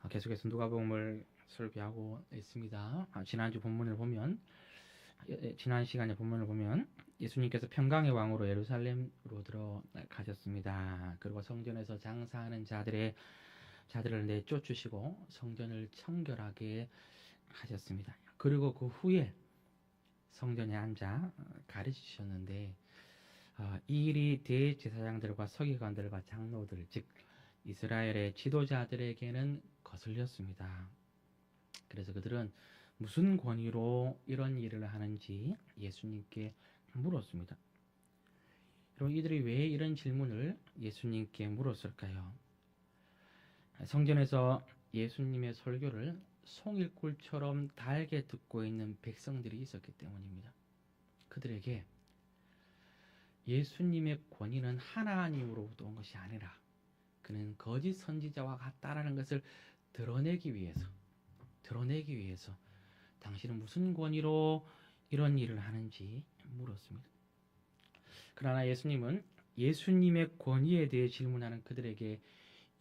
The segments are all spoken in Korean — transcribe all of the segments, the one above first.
계속해서 누가복음을 설교하고 있습니다. 지난주 본문을 보면 지난 시간에 본문을 보면 예수님께서 평강의 왕으로 예루살렘으로 들어가셨습니다. 그리고 성전에서 장사하는 자들을 내쫓으시고 성전을 청결하게 하셨습니다. 그리고 그 후에 성전에 앉아 가르치셨는데 이 일이 대제사장들과 서기관들과 장로들 즉 이스라엘의 지도자들에게는 거슬렸습니다. 그래서 그들은 무슨 권위로 이런 일을 하는지 예수님께 물었습니다. 여러분, 이들이 왜 이런 질문을 예수님께 물었을까요? 성전에서 예수님의 설교를 송일굴처럼 달게 듣고 있는 백성들이 있었기 때문입니다. 그들에게 예수님의 권위는 하나님으로부터 온 것이 아니라 그는 거짓 선지자와 같다라는 것을 드러내기 위해서 당신은 무슨 권위로 이런 일을 하는지 물었습니다. 그러나 예수님은 예수님의 권위에 대해 질문하는 그들에게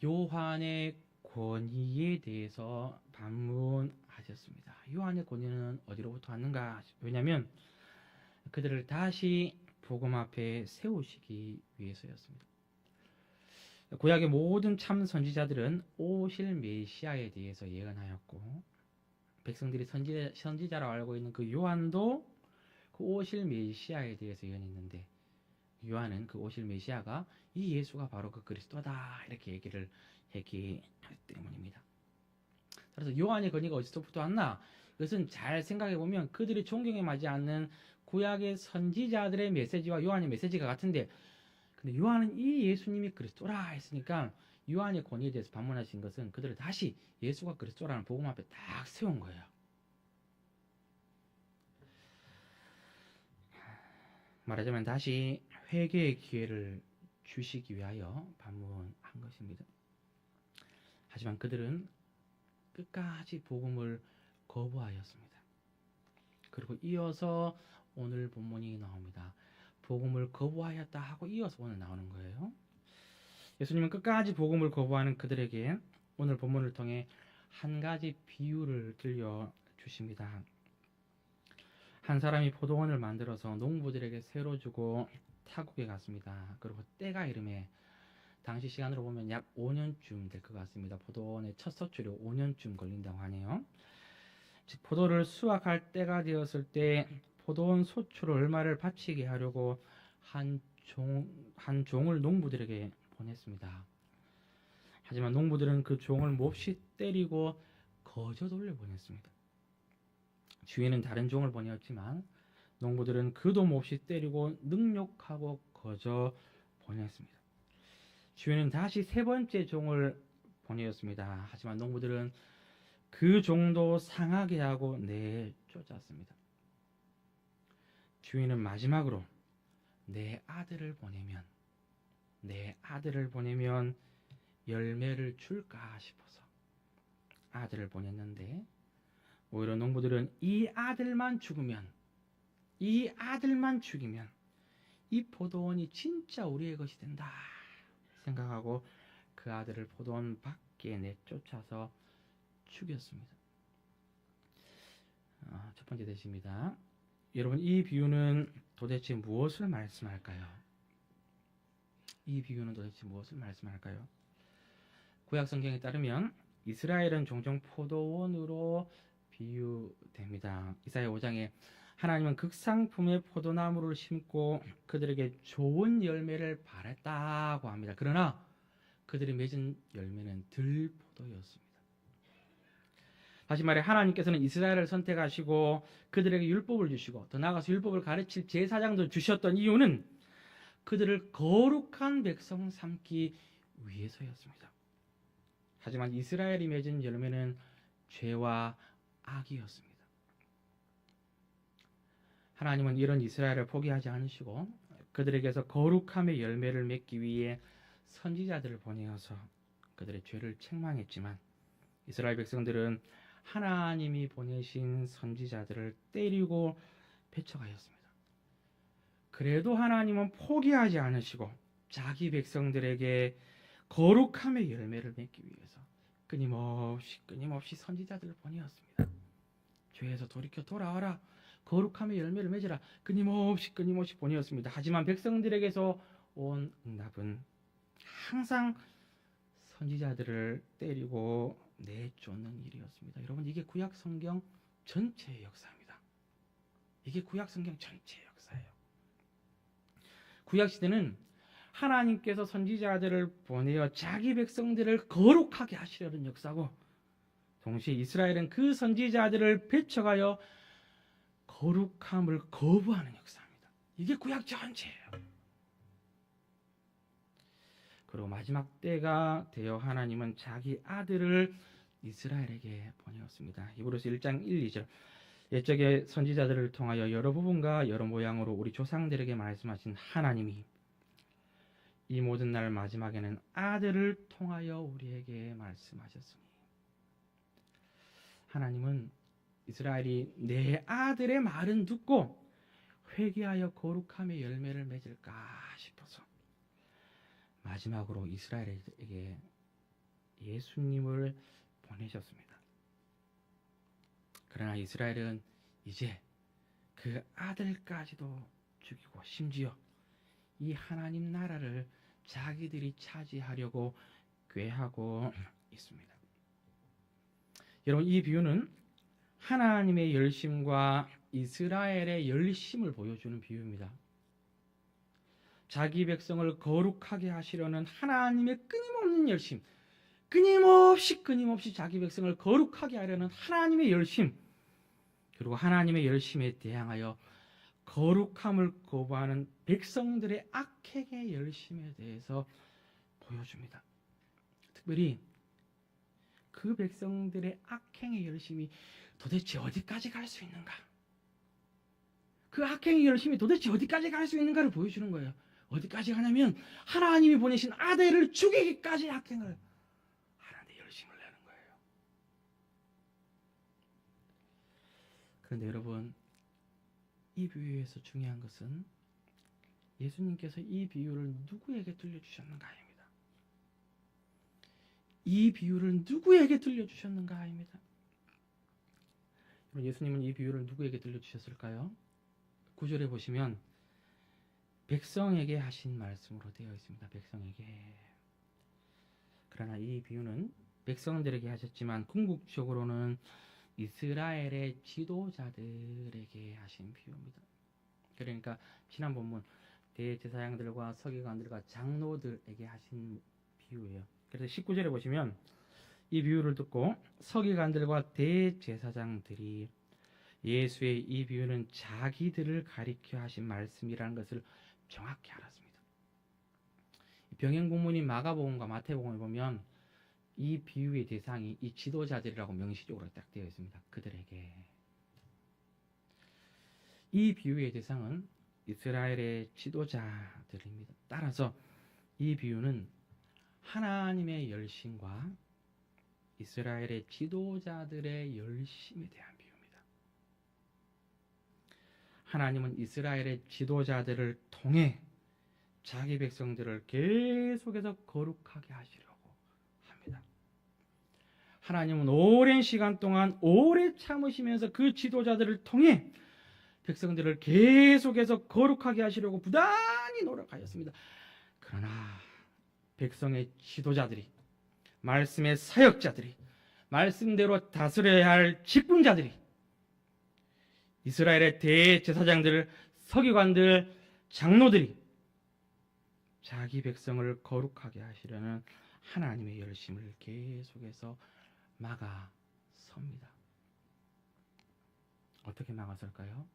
요한의 권위에 대해서 반문하셨습니다. 요한의 권위는 어디로부터 왔는가? 왜냐하면 그들을 다시 복음 앞에 세우시기 위해서였습니다. 구약의 모든 참 선지자들은 오실 메시아에 대해서 예언하였고 백성들이 선지자라고 알고 있는 그 요한도 그 오실 메시아에 대해서 예언했는데 요한은 그 오실 메시아가 이 예수가 바로 그 그리스도다 이렇게 얘기를 했기 때문입니다. 그래서 요한의 권위가 어디서부터 왔나? 이것은 잘 생각해 보면 그들이 존경에 맞지 않는 구약의 선지자들의 메시지와 요한의 메시지가 같은데 근데 요한은 이 예수님이 그리스도라 했으니까 요한의 권위에 대해서 반문하신 것은 그들을 다시 예수가 그리스도라는 복음 앞에 딱 세운 거예요. 말하자면 다시 회개의 기회를 주시기 위하여 반문한 것입니다. 하지만 그들은 끝까지 복음을 거부하였습니다. 그리고 이어서 오늘 본문이 나옵니다. 복음을 거부하였다 하고 이어서 오늘 나오는 거예요. 예수님은 끝까지 복음을 거부하는 그들에게 오늘 본문을 통해 한 가지 비유를 들려주십니다. 한 사람이 포도원을 만들어서 농부들에게 새로 주고 타국에 갔습니다. 그리고 때가 이름에 당시 시간으로 보면 약 5년쯤 될 것 같습니다. 포도원의 첫 서출이 5년쯤 걸린다고 하네요. 즉 포도를 수확할 때가 되었을 때 포도원 소출을 얼마를 바치게 하려고 한 종을 농부들에게 보냈습니다. 하지만 농부들은 그 종을 몹시 때리고 거저 돌려보냈습니다. 주인은 다른 종을 보내었지만 농부들은 그도 몹시 때리고 능욕하고 거저 보냈습니다. 주인은 다시 세 번째 종을 보내었습니다. 하지만 농부들은 그 종도 상하게 하고 내쫓았습니다. 주인은 마지막으로 내 아들을 보내면 열매를 줄까 싶어서 아들을 보냈는데 오히려 농부들은 이 아들만 죽이면 이 포도원이 진짜 우리의 것이 된다 생각하고 그 아들을 포도원 밖에 내쫓아서 죽였습니다. 첫 번째 대시입니다. 여러분, 이 비유는 도대체 무엇을 말씀할까요? 구약 성경에 따르면 이스라엘은 종종 포도원으로 비유됩니다. 이사야 5장에 하나님은 극상품의 포도나무를 심고 그들에게 좋은 열매를 바랬다고 합니다. 그러나 그들이 맺은 열매는 들포도였습니다. 다시 말해 하나님께서는 이스라엘을 선택하시고 그들에게 율법을 주시고 더 나아가서 율법을 가르칠 제사장도 주셨던 이유는 그들을 거룩한 백성 삼기 위해서였습니다. 하지만 이스라엘이 맺은 열매는 죄와 악이었습니다. 하나님은 이런 이스라엘을 포기하지 않으시고 그들에게서 거룩함의 열매를 맺기 위해 선지자들을 보내어서 그들의 죄를 책망했지만 이스라엘 백성들은 하나님이 보내신 선지자들을 때리고 배척하였습니다. 그래도 하나님은 포기하지 않으시고 자기 백성들에게 거룩함의 열매를 맺기 위해서 끊임없이 선지자들을 보내었습니다. 죄에서 돌이켜 돌아와라. 거룩함의 열매를 맺으라. 끊임없이 보내었습니다. 하지만 백성들에게서 온 응답은 항상 선지자들을 때리고 내쫓는 일이었습니다. 여러분, 이게 구약 성경 전체의 역사입니다. 이게 구약 성경 전체의 역사예요. 구약 시대는 하나님께서 선지자들을 보내어 자기 백성들을 거룩하게 하시려는 역사고, 동시에 이스라엘은 그 선지자들을 배척하여 거룩함을 거부하는 역사입니다. 이게 구약 전체예요. 그리고 마지막 때가 되어 하나님은 자기 아들을 이스라엘에게 보내었습니다. 히브리서 1장 1, 2절. 옛적의 선지자들을 통하여 여러 부분과 여러 모양으로 우리 조상들에게 말씀하신 하나님이 이 모든 날 마지막에는 아들을 통하여 우리에게 말씀하셨으니, 하나님은 이스라엘이 내 아들의 말은 듣고 회개하여 거룩함의 열매를 맺을까 싶어서 마지막으로 이스라엘에게 예수님을 보내셨습니다. 그러나 이스라엘은 이제 그 아들까지도 죽이고 심지어 이 하나님 나라를 자기들이 차지하려고 꾀하고 있습니다. 여러분, 이 비유는 하나님의 열심과 이스라엘의 열심을 보여주는 비유입니다. 자기 백성을 거룩하게 하시려는 하나님의 끊임없는 열심, 끊임없이 자기 백성을 거룩하게 하려는 하나님의 열심, 그리고 하나님의 열심에 대항하여 거룩함을 거부하는 백성들의 악행의 열심에 대해서 보여줍니다. 특별히 그 백성들의 악행의 열심이 도대체 어디까지 갈 수 있는가? 그 악행의 열심이 도대체 어디까지 갈 수 있는가를 보여주는 거예요. 어디까지 가냐면 하나님이 보내신 아들을 죽이기까지 악행을 하나님의 열심을 내는 거예요. 그런데 여러분, 이 비유에서 중요한 것은 예수님께서 이 비유를 누구에게 들려주셨는가입니다. 이 비유를 누구에게 들려주셨는가입니다. 예수님은 이 비유를 누구에게 들려주셨을까요? 9절에 보시면 백성에게 하신 말씀으로 되어 있습니다. 백성에게. 그러나 이 비유는 백성들에게 하셨지만 궁극적으로는 이스라엘의 지도자들에게 하신 비유입니다. 그러니까 지난 본문 대제사장들과 서기관들과 장로들에게 하신 비유예요. 그래서 19절에 보시면 이 비유를 듣고 서기관들과 대제사장들이 예수의 이 비유는 자기들을 가리켜 하신 말씀이라는 것을 정확히 알았습니다. 병행본문인 마가복음과 마태복음에 보면 이 비유의 대상이 이 지도자들이라고 명시적으로 딱 되어 있습니다. 그들에게. 이 비유의 대상은 이스라엘의 지도자들입니다. 따라서 이 비유는 하나님의 열심과 이스라엘의 지도자들의 열심에 대한 비유입니다. 하나님은 이스라엘의 지도자들을 통해 자기 백성들을 계속해서 거룩하게 하시려고 합니다. 하나님은 오랜 시간 동안 오래 참으시면서 그 지도자들을 통해 백성들을 계속해서 거룩하게 하시려고 부단히 노력하였습니다. 그러나 백성의 지도자들이, 말씀의 사역자들이, 말씀대로 다스려야 할 직분자들이, 이스라엘의 대제사장들, 서기관들, 장로들이 자기 백성을 거룩하게 하시려는 하나님의 열심을 계속해서 막아섭니다. 어떻게 막아설까요?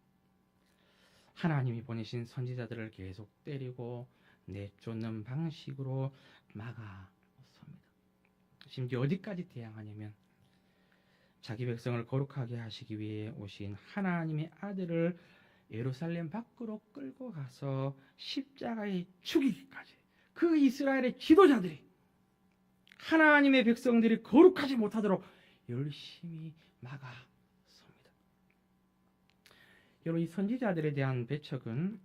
하나님이 보내신 선지자들을 계속 때리고 내쫓는 방식으로 막아섭니다. 심지어 어디까지 대항하냐면 자기 백성을 거룩하게 하시기 위해 오신 하나님의 아들을 예루살렘 밖으로 끌고 가서 십자가에 죽이기까지, 그 이스라엘의 지도자들이 하나님의 백성들이 거룩하지 못하도록 열심히 막아섭니다. 여러분, 이 선지자들에 대한 배척은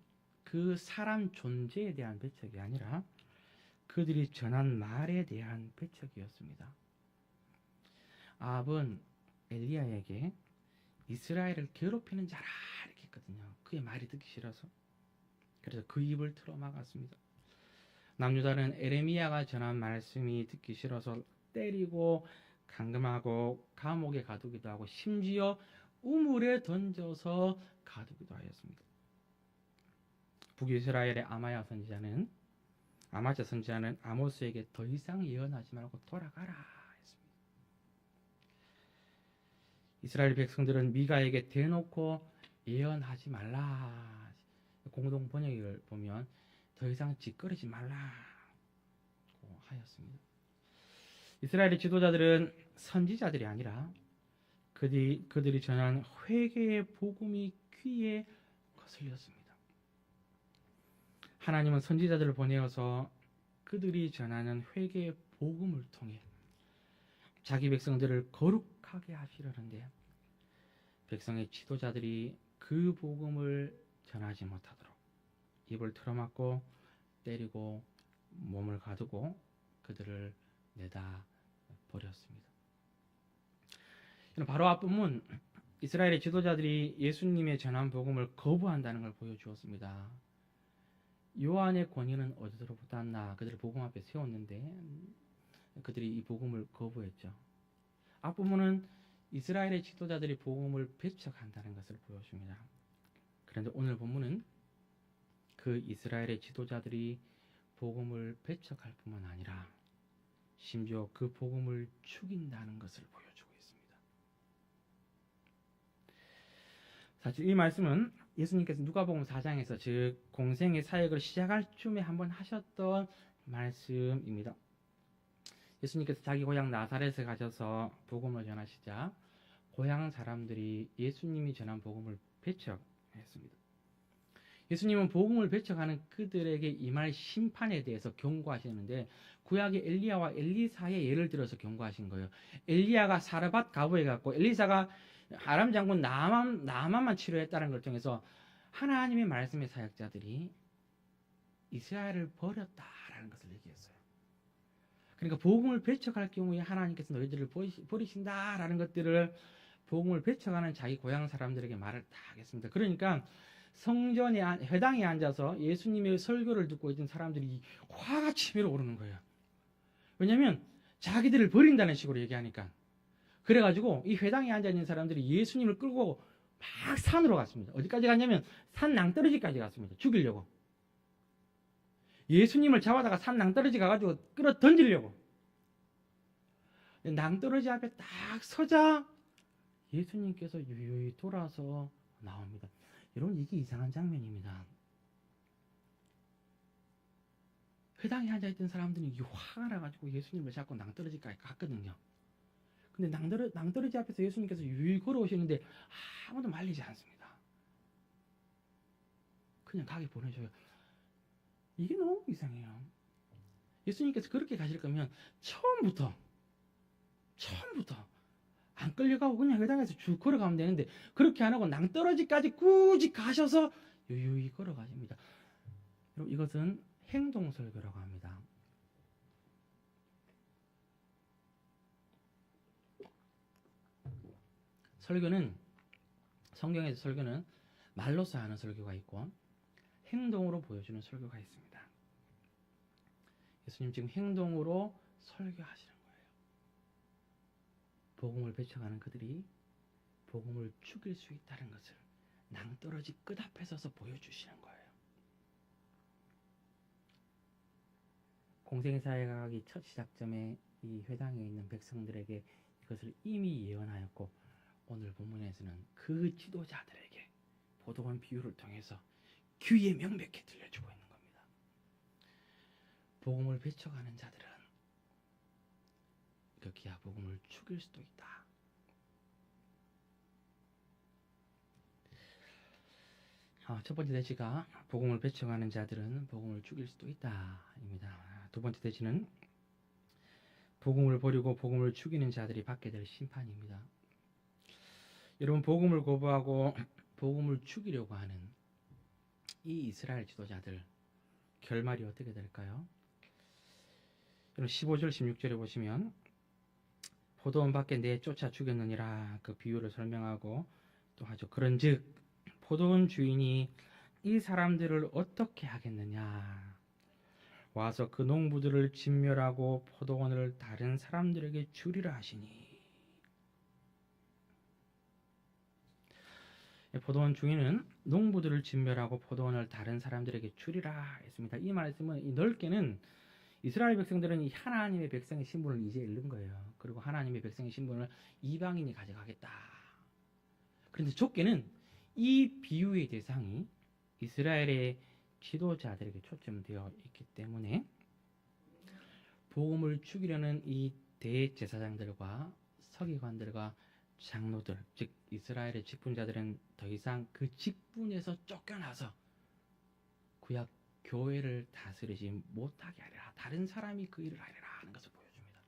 그 사람 존재에 대한 배척이 아니라 그들이 전한 말에 대한 배척이었습니다. 아합은 엘리야에게 이스라엘을 괴롭히는 자라 이렇게 했거든요. 그의 말이 듣기 싫어서. 그래서 그 입을 틀어 막았습니다. 남유다는 에레미야가 전한 말씀이 듣기 싫어서 때리고 감금하고 감옥에 가두기도 하고 심지어 우물에 던져서 가두기도 하였습니다. 북이스라엘의 아마자 선지자는 아모스에게 더 이상 예언하지 말고 돌아가라 했습니다. 이스라엘 백성들은 미가에게 대놓고 예언하지 말라. 공동 번역을 보면 더 이상 짓거리지 말라고 하였습니다. 이스라엘의 지도자들은 선지자들이 아니라 그들이 전한 회개의 복음이 귀에 거슬렸습니다. 하나님은 선지자들을 보내어서 그들이 전하는 회개의 복음을 통해 자기 백성들을 거룩하게 하시려는데 백성의 지도자들이 그 복음을 전하지 못하도록 입을 틀어막고 때리고 몸을 가두고 그들을 내다 버렸습니다. 바로 앞부분 이스라엘의 지도자들이 예수님의 전한 복음을 거부한다는 걸 보여주었습니다. 요한의 권위는 어디서부터 왔나? 그들을 복음 앞에 세웠는데 그들이 이 복음을 거부했죠. 앞부분은 이스라엘의 지도자들이 복음을 배척한다는 것을 보여줍니다. 그런데 오늘 본문은 그 이스라엘의 지도자들이 복음을 배척할 뿐만 아니라 심지어 그 복음을 죽인다는 것을 보여주고 있습니다. 사실 이 말씀은 예수님께서 누가복음 4장에서 즉 공생의 사역을 시작할 쯤에 한번 하셨던 말씀입니다. 예수님께서 자기 고향 나사렛에 가셔서 복음을 전하시자 고향 사람들이 예수님이 전한 복음을 배척했습니다. 예수님은 복음을 배척하는 그들에게 임할 심판에 대해서 경고하시는데 구약의 엘리야와 엘리사의 예를 들어서 경고하신 거예요. 엘리야가 사르밧 가부에 갔고 엘리사가 아람 장군 나만만 치료했다는 걸 통해서 하나님의 말씀의 사역자들이 이스라엘을 버렸다라는 것을 얘기했어요. 그러니까 복음을 배척할 경우에 하나님께서 너희들을 버리신다라는 것들을 복음을 배척하는 자기 고향 사람들에게 말을 다 하겠습니다. 그러니까 성전에 회당에 앉아서 예수님의 설교를 듣고 있던 사람들이 화가 치밀어 오르는 거예요. 왜냐하면 자기들을 버린다는 식으로 얘기하니까. 그래가지고 이 회당에 앉아있는 사람들이 예수님을 끌고 막 산으로 갔습니다. 어디까지 갔냐면 산 낭떠러지까지 갔습니다. 죽이려고. 예수님을 잡아다가 산 낭떠러지 가가지고 끌어 던지려고. 낭떠러지 앞에 딱 서자 예수님께서 유유히 돌아서 나옵니다. 여러분 이게 이상한 장면입니다. 회당에 앉아있던 사람들이 화가 나가지고 예수님을 잡고 낭떠러지까지 갔거든요. 근데 낭떠러지 앞에서 예수님께서 유유히 걸어오시는데 아무도 말리지 않습니다. 그냥 가게 보내줘요. 이게 너무 이상해요. 예수님께서 그렇게 가실 거면 처음부터 안 끌려가고 그냥 회당에서 쭉 걸어가면 되는데 그렇게 안 하고 낭떠러지까지 굳이 가셔서 유유히 걸어가십니다. 이것은 행동설교라고 합니다. 성경에서 설교는 말로서 하는 설교가 있고 행동으로 보여주는 설교가 있습니다. 예수님 지금 행동으로 설교하시는 거예요. 복음을 배척하는 그들이 복음을 죽일 수 있다는 것을 낭떠러지 끝 앞에 서서 보여주시는 거예요. 공생의 사회가 가기 첫 시작점에 이 회당에 있는 백성들에게 이것을 이미 예언하였고 오늘 본문에서는 그 지도자들에게 보도한 비유를 통해서 귀에 명백히 들려주고 있는 겁니다. 복음을 배척하는 자들은 그 기아 복음을 죽일 수도 있다. 첫 번째 대지가 복음을 배척하는 자들은 복음을 죽일 수도 있다입니다. 두 번째 대지는 복음을 버리고 복음을 죽이는 자들이 받게 될 심판입니다. 여러분 복음을 거부하고 복음을 죽이려고 하는 이 이스라엘 지도자들 결말이 어떻게 될까요? 여러분 15절 16절에 보시면 포도원 밖에 내쫓아 죽였느니라. 그 비유를 설명하고 또 하죠. 그런즉 포도원 주인이 이 사람들을 어떻게 하겠느냐. 와서 그 농부들을 진멸하고 포도원을 다른 사람들에게 주리라 하시니. 포도원 주인은 농부들을 진멸하고 포도원을 다른 사람들에게 주리라 했습니다. 이 말씀은 이 넓게는 이스라엘 백성들은 이 하나님의 백성의 신분을 이제 잃는 거예요. 그리고 하나님의 백성의 신분을 이방인이 가져가겠다. 그런데 좁게는 이 비유의 대상이 이스라엘의 지도자들에게 초점되어 있기 때문에 복음을 죽이려는 이 대제사장들과 서기관들과 장로들, 즉 이스라엘의 직분자들은 더 이상 그 직분에서 쫓겨나서 구약 교회를 다스리지 못하게 하리라. 다른 사람이 그 일을 하리라 하는 것을 보여줍니다.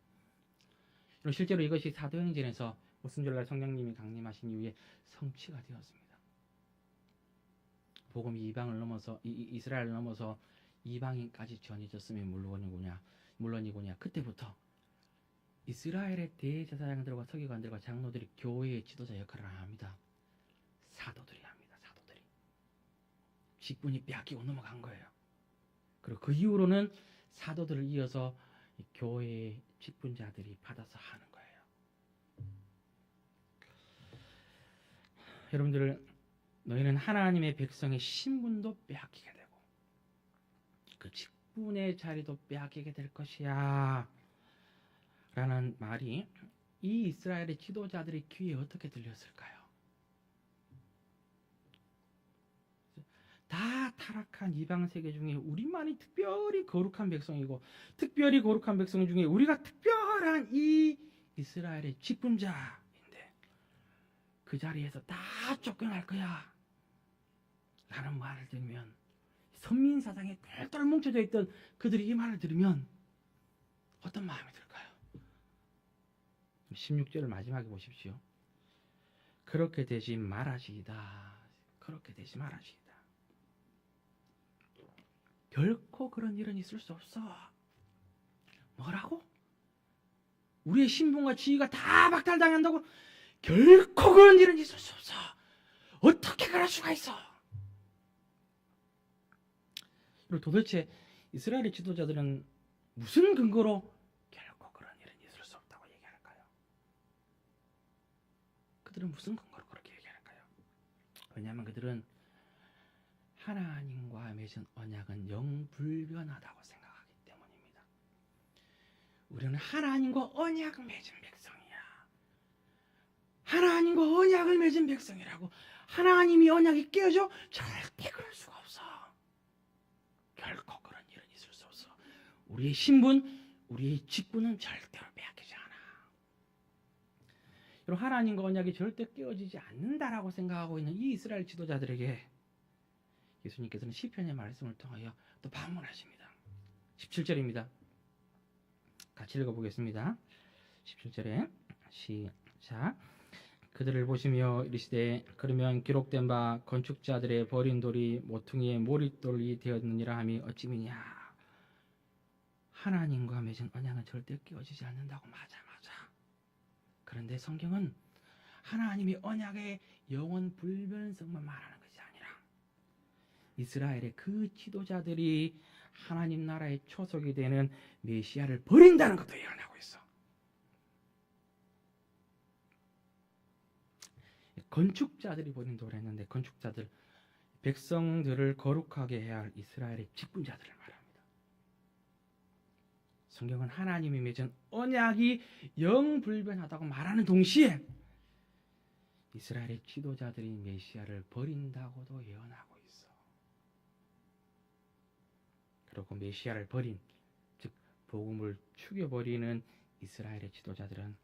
실제로 이것이 사도행전에서 오순절날 성령님이 강림하신 이후에 성취가 되었습니다. 복음이 이방을 넘어서 이스라엘을 넘어서 이방인까지 전해졌으면 물론이고냐 그때부터 이스라엘의 대제사장들과 서기관들과 장로들이 교회의 지도자 역할을 안 합니다. 사도들이 합니다. 사도들이 직분이 빼앗기고 넘어간 거예요. 그리고 그 이후로는 사도들을 이어서 교회의 직분자들이 받아서 하는 거예요. 여러분들, 너희는 하나님의 백성의 신분도 빼앗기게 되고 그 직분의 자리도 빼앗기게 될 것이야 라는 말이 이 이스라엘의 지도자들의 귀에 어떻게 들렸을까요? 다 타락한 이방 세계 중에 우리만이 특별히 거룩한 백성이고 특별히 거룩한 백성 중에 우리가 특별한 이 이스라엘의 직분자인데 그 자리에서 다 쫓겨날 거야 라는 말을 들으면 선민 사상에 똘똘 뭉쳐져 있던 그들이 이 말을 들으면 어떤 마음이 들까요? 16절을 마지막에 보십시오. 그렇게 되지 말아시이다. 그렇게 되지 말아시이다. 결코 그런 일은 있을 수 없어. 뭐라고? 우리의 신분과 지위가 다 박탈당한다고? 결코 그런 일은 있을 수 없어. 어떻게 그럴 수가 있어? 그리고 도대체 이스라엘의 지도자들은 무슨 근거로 결코 그런 일은 있을 수 없다고 얘기할까요? 그들은 무슨 근거로 그렇게 얘기할까요? 왜냐하면 그들은 하나님과 맺은 언약은 영불변하다고 생각하기 때문입니다. 우리는 하나님과 언약을 맺은 백성이야. 하나님과 언약을 맺은 백성이라고. 하나님이 언약이 깨어져? 절대 그럴 수가 없어. 결코 그런 일은 있을 수 없어. 우리의 신분, 우리의 직분은 절대로 빼앗기지 않아. 여러분, 하나님과 언약이 절대 깨어지지 않는다라고 생각하고 있는 이 이스라엘 지도자들에게 예수님께서는 시편의 말씀을 통하여 또 반문하십니다. 17절입니다. 같이 읽어보겠습니다. 17절에 시작. 그들을 보시며 이르시되 그러면 기록된 바 건축자들의 버린 돌이 모퉁이의 모릿돌이 되었느니라 함이 어찌미냐. 하나님과 맺은 언약은 절대 깨어지지 않는다고. 맞아. 그런데 성경은 하나님의 언약의 영원 불변성만 말하는 것이 아니라 이스라엘의 그 지도자들이 하나님 나라의 초석이 되는 메시아를 버린다는 것도 예언하고 있어. 건축자들이 버린 돌을 했는데 건축자들, 백성들을 거룩하게 해야 할 이스라엘의 직분자들을 말합니다. 성경은 하나님이 맺은 언약이 영불변하다고 말하는 동시에 이스라엘의 지도자들이 메시아를 버린다고도 예언하고 있어. 그리고 메시아를 버린, 즉 복음을 죽여버리는 이스라엘의 지도자들은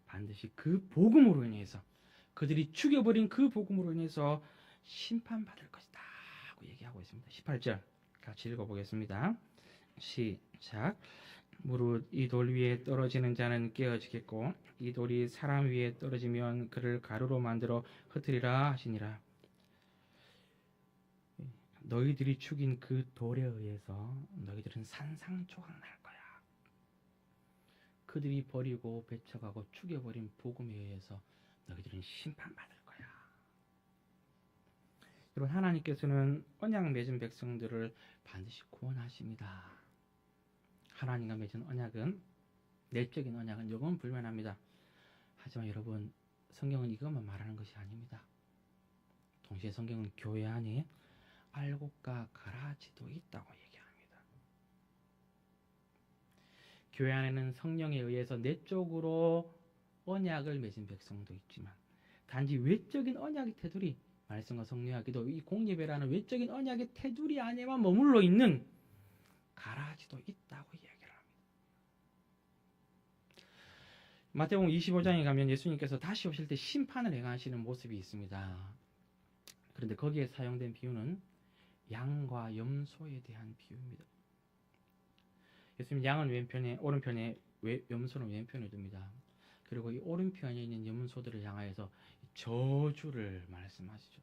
반드시 그 복음으로 인해서, 그들이 죽여버린 그 복음으로 인해서 심판받을 것이다 하고 얘기하고 있습니다. 18절 같이 읽어보겠습니다. 시작. 무릇 이 돌 위에 떨어지는 자는 깨어지겠고 이 돌이 사람 위에 떨어지면 그를 가루로 만들어 흩으리라 하시니라. 너희들이 죽인 그 돌에 의해서 너희들은 산상조각 날 거야. 그들이 버리고 배척하고 죽여버린 복음에 의해서 너희들은 심판받을 거야. 여러분, 하나님께서는 언약 맺은 백성들을 반드시 구원하십니다. 하나님과 맺은 언약은, 내적인 언약은 영원 불변합니다. 하지만 여러분, 성경은 이것만 말하는 것이 아닙니다. 동시에 성경은 교회 안에 알곡과 가라지도 있다고 얘기합니다. 교회 안에는 성령에 의해서 내적으로 언약을 맺은 백성도 있지만 단지 외적인 언약의 테두리, 말씀과 성령과 기도, 이 공예배라는 외적인 언약의 테두리 안에만 머물러 있는 가라지도 있다고 얘기를 합니다. 마태복음 25장에 가면 예수님께서 다시 오실 때 심판을 행하시는 모습이 있습니다. 그런데 거기에 사용된 비유는 양과 염소에 대한 비유입니다. 예수님 양은 왼편에, 오른편에, 염소는 왼편에 둡니다. 그리고 이 오른편에 있는 염소들을 향하여서 저주를 말씀하시죠.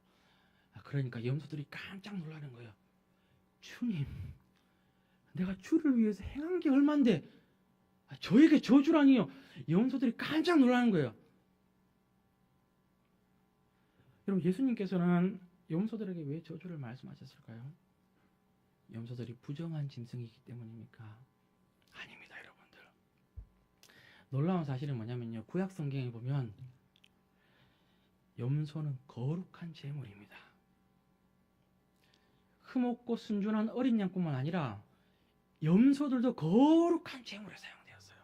그러니까 염소들이 깜짝 놀라는 거예요. 주님, 내가 주를 위해서 행한 게 얼만데 저에게 저주라니요. 염소들이 깜짝 놀라는 거예요. 여러분, 예수님께서는 염소들에게 왜 저주를 말씀하셨을까요? 염소들이 부정한 짐승이기 때문입니까? 아닙니다, 여러분들. 놀라운 사실은 뭐냐면요, 구약 성경에 보면 염소는 거룩한 제물입니다. 흠없고 순전한 어린 양뿐만 아니라 염소들도 거룩한 제물에 사용되었어요.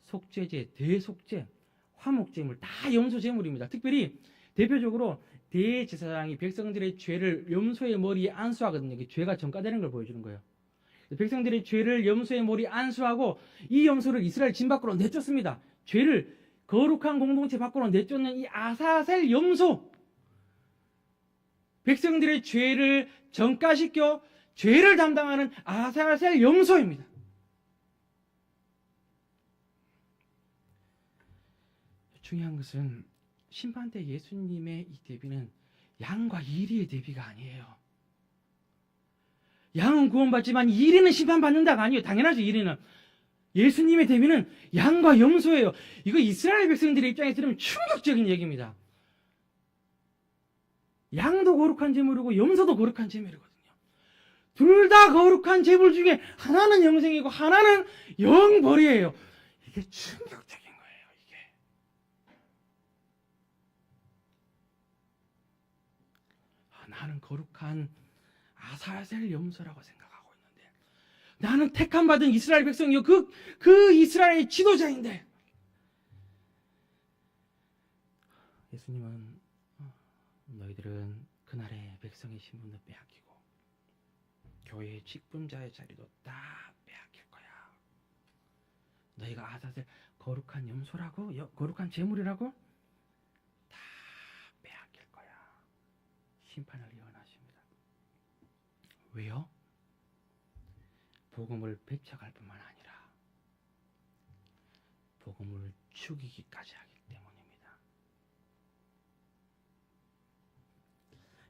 속죄제, 대속죄, 화목제물 다 염소 제물입니다. 특별히 대표적으로 대제사장이 백성들의 죄를 염소의 머리에 안수하거든요. 죄가 전가되는 걸 보여주는 거예요. 백성들의 죄를 염소의 머리에 안수하고 이 염소를 이스라엘 진 밖으로 내쫓습니다. 죄를 거룩한 공동체 밖으로 내쫓는 이 아사셀 염소, 백성들의 죄를 전가시켜 죄를 담당하는 아사셀 염소입니다. 중요한 것은 심판 때 예수님의 이 대비는 양과 이리의 대비가 아니에요. 양은 구원받지만 이리는 심판받는다가 아니에요. 당연하죠, 이리는. 예수님의 대비는 양과 염소예요. 이거 이스라엘 백성들의 입장에서 들으면 충격적인 얘기입니다. 양도 거룩한 제물이고 염소도 거룩한 제물이거든요. 둘 다 거룩한 제물 중에 하나는 영생이고 하나는 영벌이에요. 이게 충격적인 거예요, 이게. 나는 거룩한 아사셀 염소라고 생각하고 있는데, 나는 택함 받은 이스라엘 백성이요, 그 이스라엘의 지도자인데, 예수님은 너희들은 그날의 백성의 신분도 빼앗기고 교회의 직분자의 자리도 다 빼앗길 거야. 너희가 아사셀 거룩한 염소라고, 거룩한 제물이라고 다 빼앗길 거야. 심판을 예언하십니다. 왜요? 복음을 배척할 뿐만 아니라 복음을 죽이기까지 하기 때문입니다.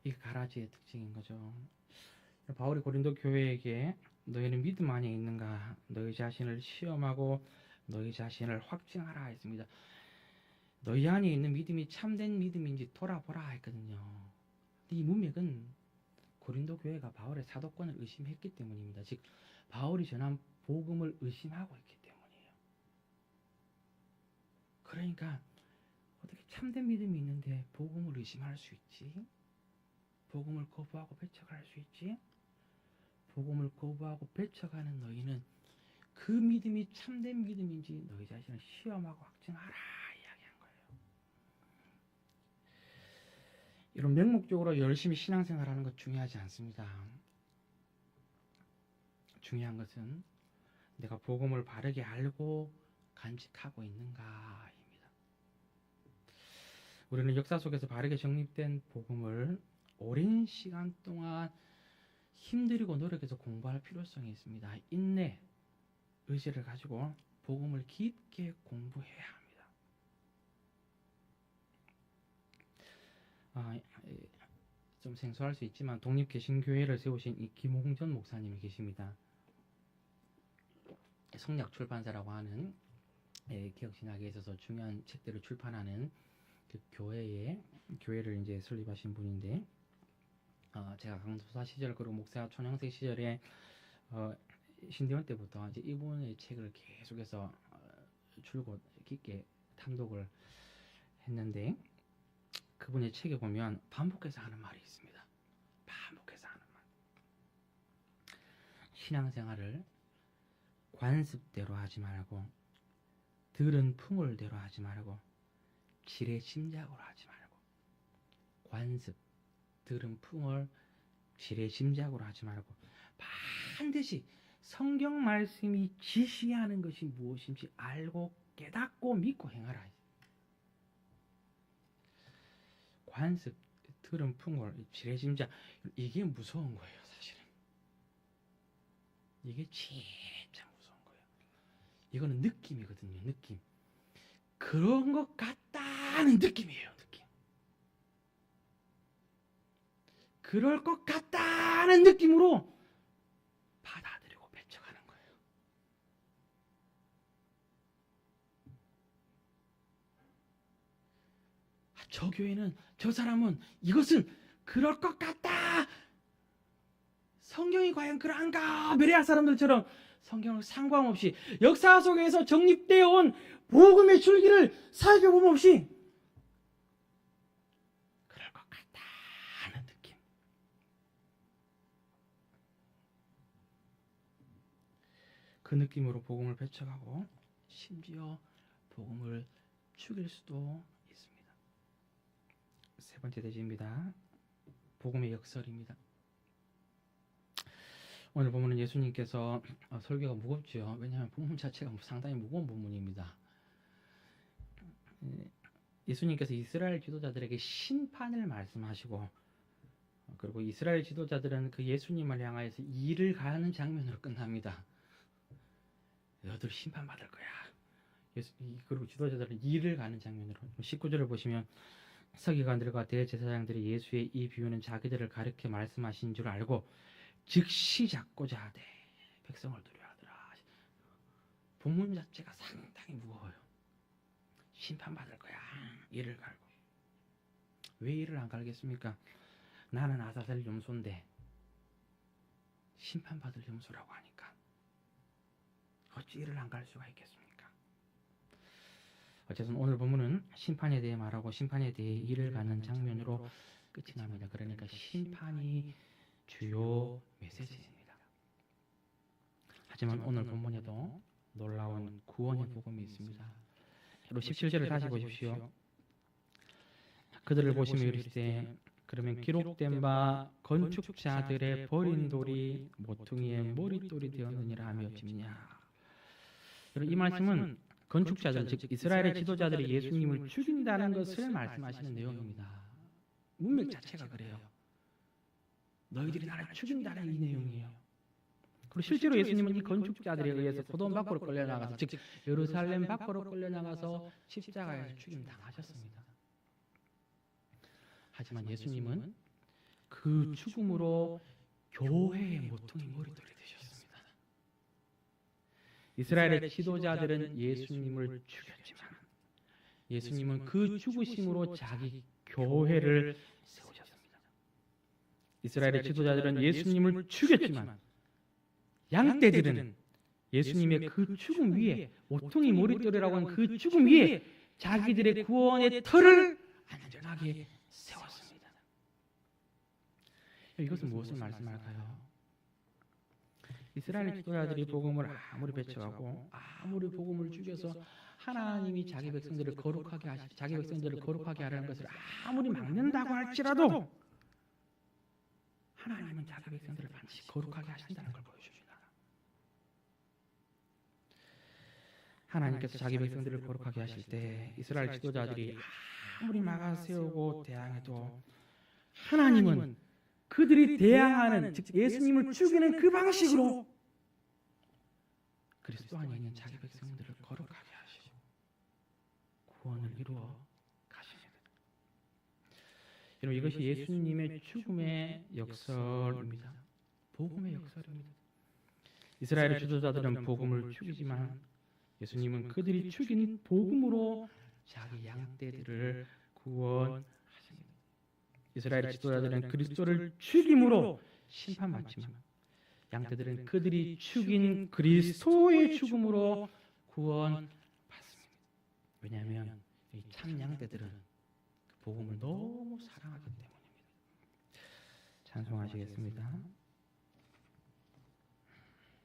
이게 가라지의 특징인 거죠. 바울이 고린도 교회에게 너희는 믿음 안에 있는가? 너희 자신을 시험하고 너희 자신을 확증하라 했습니다. 너희 안에 있는 믿음이 참된 믿음인지 돌아보라 했거든요. 이 문맥은 고린도 교회가 바울의 사도권을 의심했기 때문입니다. 즉 바울이 전한 복음을 의심하고 있기 때문이에요. 그러니까 어떻게 참된 믿음이 있는데 복음을 의심할 수 있지? 복음을 거부하고 배척할 수 있지? 복음을 거부하고 배척하는 너희는 그 믿음이 참된 믿음인지 너희 자신을 시험하고 확증하라 이야기한 거예요. 이런 맹목적으로 열심히 신앙생활하는 것 중요하지 않습니다. 중요한 것은 내가 복음을 바르게 알고 간직하고 있는가입니다. 우리는 역사 속에서 바르게 정립된 복음을 오랜 시간 동안 힘들이고 노력해서 공부할 필요성이 있습니다. 인내, 의지를 가지고 복음을 깊게 공부해야 합니다. 좀 생소할 수 있지만 독립개신교회를 세우신 이 김홍전 목사님이 계십니다. 성약 출판사라고 하는 개혁신학에 있어서 중요한 책들을 출판하는 그 교회를 이제 설립하신 분인데, 제가 강도사 시절 그리고 목사 촌형생 시절에 신대원 때부터 이제 이분의 책을 계속해서 줄곧 깊게 탐독을 했는데, 그분의 책에 보면 반복해서 하는 말이 있습니다. 반복해서 하는 말. 신앙생활을 관습대로 하지 말고, 들은 풍월대로 하지 말고, 지레짐작으로 하지 말고. 관습, 들은 풍월, 지레짐작으로 하지 말고, 반드시 성경 말씀이 지시하는 것이 무엇인지 알고 깨닫고 믿고 행하라. 관습, 들은 풍월, 지레짐작, 이게 무서운 거예요. 사실은 이게 진짜 무서운 거예요. 이거는 느낌이거든요. 느낌. 그런 것 같다는 느낌이에요. 느낌. 그럴 것 같다는 느낌으로 받아들이고 배척하는 거예요. 저 교회는, 저 사람은, 이것은 그럴 것 같다. 성경이 과연 그러한가? 베레아 사람들처럼 성경을 상관없이 역사 속에서 정립되어 온 복음의 줄기를 살펴봄 없이 그럴 것 같다는 느낌. 그 느낌으로 복음을 배척하고 심지어 복음을 죽일 수도 있습니다. 세 번째 대지입니다. 복음의 역설입니다. 오늘 본문은 예수님께서 설교가 무겁죠. 왜냐하면 본문 자체가 상당히 무거운 본문입니다. 예수님께서 이스라엘 지도자들에게 심판을 말씀하시고, 그리고 이스라엘 지도자들은 그 예수님을 향하여서 일을 가하는 장면으로 끝납니다. 너들 심판받을 거야. 그리고 지도자들은 일을 가는 장면으로. 19절을 보시면 서기관들과 대제사장들이 예수의 이 비유는 자기들을 가르쳐 말씀하신 줄 알고 즉시 잡고자 하되 백성을 두려워하더라. 본문 자체가 상당히 무거워요. 심판받을 거야. 이를 갈고. 왜 이를 안 갈겠습니까? 나는 아사셀 염소인데 심판받을 염소라고 하니까 어찌 이를 안 갈 수가 있겠습니까? 어쨌든 오늘 본문은 심판에 대해 말하고 심판에 대해 이를 가는 장면으로 끝이 납니다. 그러니까 심판이 주요 메시지입니다. 하지만 오늘 본문에도 놀라운 구원의 복음이 있습니다. 그리고 17절을 다시 보십시오. 그들을 보시며 이르시되 그러면 기록된 바 건축자들의 버린 돌이 모퉁이의 머릿돌이 되었느니라 하며 짚냐. 이 말씀은 건축자들, 즉 이스라엘의 지도자들이 예수님을 죽인다는 것을 말씀하시는 내용입니다. 문맥 자체가 그래요. 너희들이 나를 죽인다는 이 내용이에요. 그리고 실제로 예수님은 이 건축자들에 의해서 소돔 밖으로 끌려나가서, 즉 예루살렘 밖으로 끌려나가서 십자가에서 죽임당하셨습니다. 하지만 예수님은 그 죽음으로 교회의 모퉁이 머릿돌이 되셨습니다. 이스라엘의 지도자들은 예수님을 죽였지만 예수님은 그 죽으심으로 자기 교회를 세우셨습니다. 이스라엘의 지도자들은 예수님을 죽였지만 양떼들은 예수님의 그 죽음 위에, 모퉁이 머릿돌이라고 하는 그 죽음 위에 자기들의 구원의 터를 안전하게 세웠습니다. 이것은 무엇을 말씀할까요? 이스라엘 지도자들이 복음을 아무리 배척하고 아무리 복음을 죽여서 하나님이 자기 백성들을 거룩하게 하려는 것을 아무리 막는다고 할지라도 하나님은 자기 백성들을 반드시 거룩하게 하신다는 걸 보여줍니다. 하나님께서 자기 백성들을 거룩하게 하실 때 이스라엘 지도자들이 아무리 막아세우고 대항해도 하나님은 그들이 대항하는, 즉 예수님을 죽이는 그 방식으로 그리스도 안에 있는 자기 백성들을 거룩하게 하시고 구원을 이루어 가십니다. 여러분, 이것이 예수님의 죽음의 역설입니다. 복음의 역설입니다. 이스라엘의 지도자들은 복음을 죽이지만 예수님은 그들이 죽인 복음으로 자기 양떼들을 구원하십니다. 이스라엘의 지도자들은 그리스도를 죽임으로 심판받지만 양떼들은 그들이 죽인 그리스도의 죽음으로 구원받습니다. 왜냐하면 이 참 양떼들은 그 복음을 너무 사랑하기 때문입니다. 찬송하시겠습니다.